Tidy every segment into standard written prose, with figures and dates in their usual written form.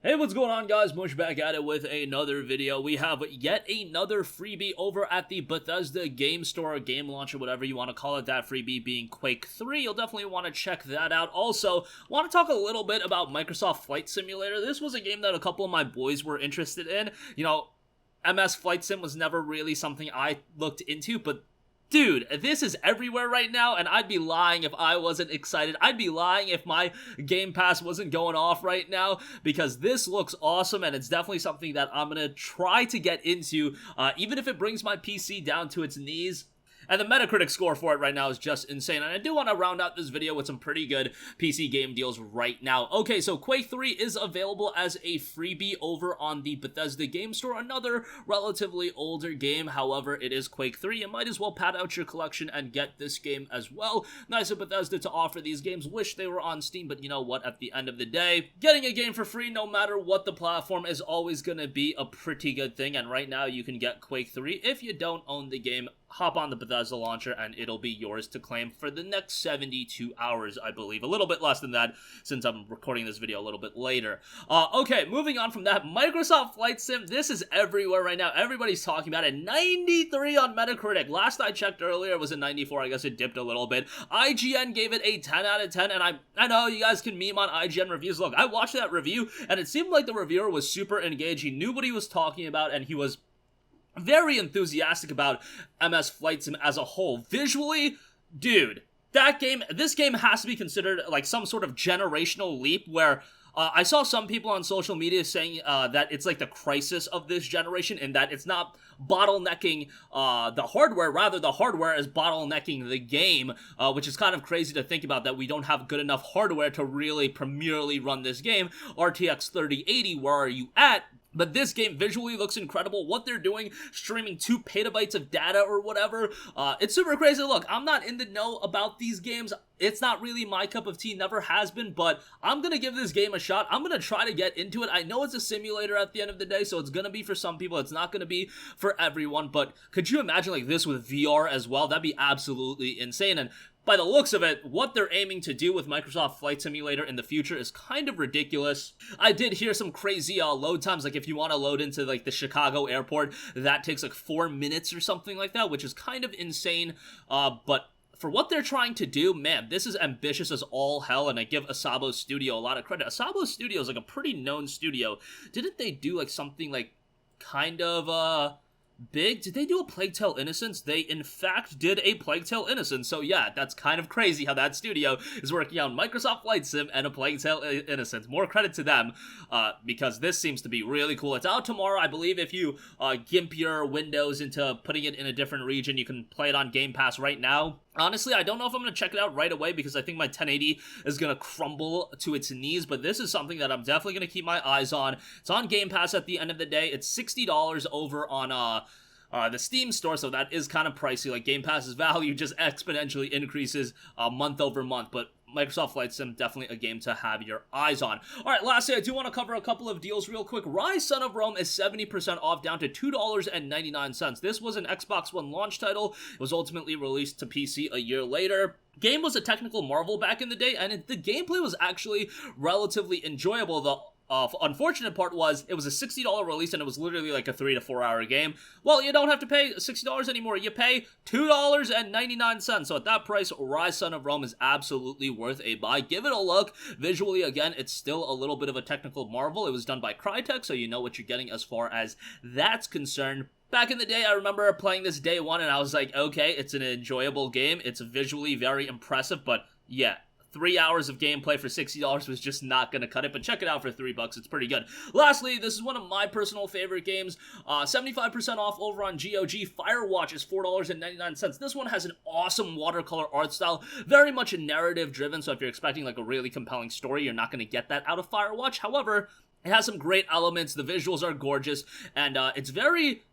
Hey, what's going on, guys? Mush back at it with another video. We have yet another freebie over at the Bethesda game store, game launcher, whatever you want to call it. That freebie being Quake 3. You'll definitely want to check that out. Also, want to talk a little bit about Microsoft Flight Simulator. This was a game that a couple of my boys were interested in. You know, MS Flight Sim was never really something I looked into, but dude, this is everywhere right now, and I'd be lying if I wasn't excited. I'd be lying if my Game Pass wasn't going off right now, because this looks awesome, and it's definitely something that I'm gonna try to get into, even if it brings my PC down to its knees. And the Metacritic score for it right now is just insane. And I do want to round out this video with some pretty good PC game deals right now. Okay, so Quake 3 is available as a freebie over on the Bethesda game store. Another relatively older game. However, it is Quake 3. You might as well pad out your collection and get this game as well. Nice of Bethesda to offer these games. Wish they were on Steam, but you know what? At the end of the day, getting a game for free, no matter what the platform, is always going to be a pretty good thing. And right now, you can get Quake 3 if you don't own the game. Hop on the Bethesda launcher and it'll be yours to claim for the next 72 hours, I believe. A little bit less than that since I'm recording this video a little bit later. Okay, moving on from that, Microsoft Flight Sim, this is everywhere right now. Everybody's talking about it. 93 on Metacritic. Last I checked earlier, it was a 94. I guess it dipped a little bit. IGN gave it a 10 out of 10, and I know you guys can meme on IGN reviews. Look, I watched that review, and it seemed like the reviewer was super engaged. He knew what he was talking about, and he was very enthusiastic about MS Flight Sim as a whole. Visually, dude, this game has to be considered like some sort of generational leap where I saw some people on social media saying that it's like the crisis of this generation, and that it's not bottlenecking the hardware, rather the hardware is bottlenecking the game, which is kind of crazy to think about, that we don't have good enough hardware to really premierly run this game. RTX 3080, where are you at? But this game visually looks incredible. What they're doing, streaming 2 petabytes of data or whatever, it's super crazy. Look, I'm not in the know about these games. It's not really my cup of tea, never has been, but I'm gonna give this game a shot. I'm gonna try to get into it. I know it's a simulator at the end of the day, so it's gonna be for some people. It's not gonna be for everyone, but could you imagine like this with VR as well? That'd be absolutely insane. And by the looks of it, what they're aiming to do with Microsoft Flight Simulator in the future is kind of ridiculous. I did hear some crazy load times, like if you want to load into like the Chicago airport, that takes like 4 minutes or something like that, which is kind of insane, but for what they're trying to do, man, this is ambitious as all hell, and I give Asabo Studio a lot of credit. Asabo Studio is like a pretty known studio. Didn't they do like something like kind of, big? Did they do a Plague Tale Innocence? They, in fact, did a Plague Tale Innocence. So yeah, that's kind of crazy how that studio is working on Microsoft Flight Sim and a Plague Tale Innocence. More credit to them, because this seems to be really cool. It's out tomorrow. I believe if you gimp your Windows into putting it in a different region, you can play it on Game Pass right now. Honestly, I don't know if I'm going to check it out right away, because I think my 1080 is going to crumble to its knees, but this is something that I'm definitely going to keep my eyes on. It's on Game Pass at the end of the day. It's $60 over on the Steam store, so that is kind of pricey. Like, Game Pass's value just exponentially increases month over month, but Microsoft Flight Sim, definitely a game to have your eyes on. Alright, lastly, I do want to cover a couple of deals real quick. Rise Son of Rome is 70% off, down to $2.99. This was an Xbox One launch title. It was ultimately released to PC a year later. Game was a technical marvel back in the day, and the gameplay was actually relatively enjoyable. The unfortunate part was it was a $60 release, and it was literally like a 3 to 4 hour game. Well, you don't have to pay $60 anymore. You pay $2.99. So at that price, Rise Son of Rome is absolutely worth a buy. Give it a look. Visually, again, it's still a little bit of a technical marvel. It was done by Crytek, so you know what you're getting as far as that's concerned. Back in the day, I remember playing this day one, and I was like, okay, it's an enjoyable game. It's visually very impressive, but yeah, 3 hours of gameplay for $60 was just not gonna cut it, but check it out for $3. It's pretty good. Lastly, this is one of my personal favorite games. 75% off over on GOG. Firewatch is $4.99. This one has an awesome watercolor art style, very much narrative driven, so if you're expecting like a really compelling story, you're not gonna get that out of Firewatch. However, it has some great elements. The visuals are gorgeous, and it's very,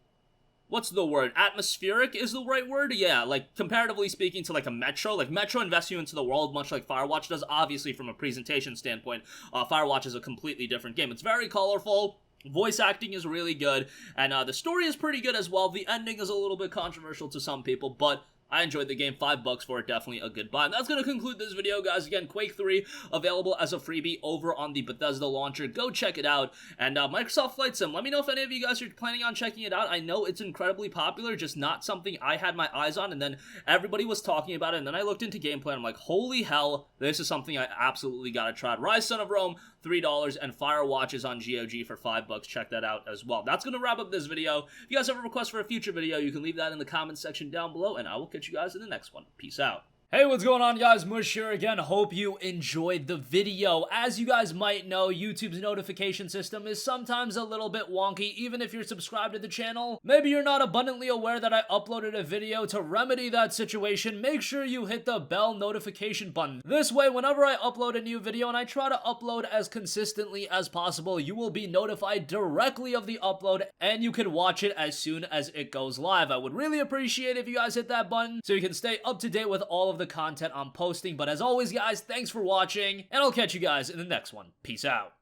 what's the word? Atmospheric is the right word? Yeah, like, comparatively speaking to, like, a Metro. Like, Metro invests you into the world much like Firewatch does. Obviously, from a presentation standpoint, Firewatch is a completely different game. It's very colorful. Voice acting is really good. And the story is pretty good as well. The ending is a little bit controversial to some people, but I enjoyed the game. $5 for it, definitely a good buy. And that's going to conclude this video, guys. Again, Quake 3 available as a freebie over on the Bethesda launcher. Go check it out. And Microsoft Flight Sim, let me know if any of you guys are planning on checking it out. I know it's incredibly popular, just not something I had my eyes on, and then everybody was talking about it, and then I looked into gameplay, and I'm like, holy hell, this is something I absolutely gotta try. Rise Son of Rome, $3, and Firewatch is on GOG for $5. Check that out as well. That's gonna wrap up this video. If you guys have a request for a future video, you can leave that in the comments section down below, and I will catch you guys in the next one. Peace out. Hey, what's going on, guys? Mush here again. Hope you enjoyed the video. As you guys might know, YouTube's notification system is sometimes a little bit wonky, even if you're subscribed to the channel. Maybe you're not abundantly aware that I uploaded a video. To remedy that situation, make sure you hit the bell notification button. This way, whenever I upload a new video, and I try to upload as consistently as possible, you will be notified directly of the upload, and you can watch it as soon as it goes live. I would really appreciate if you guys hit that button so you can stay up to date with all of the content I'm posting. But as always, guys, thanks for watching, and I'll catch you guys in the next one. Peace out.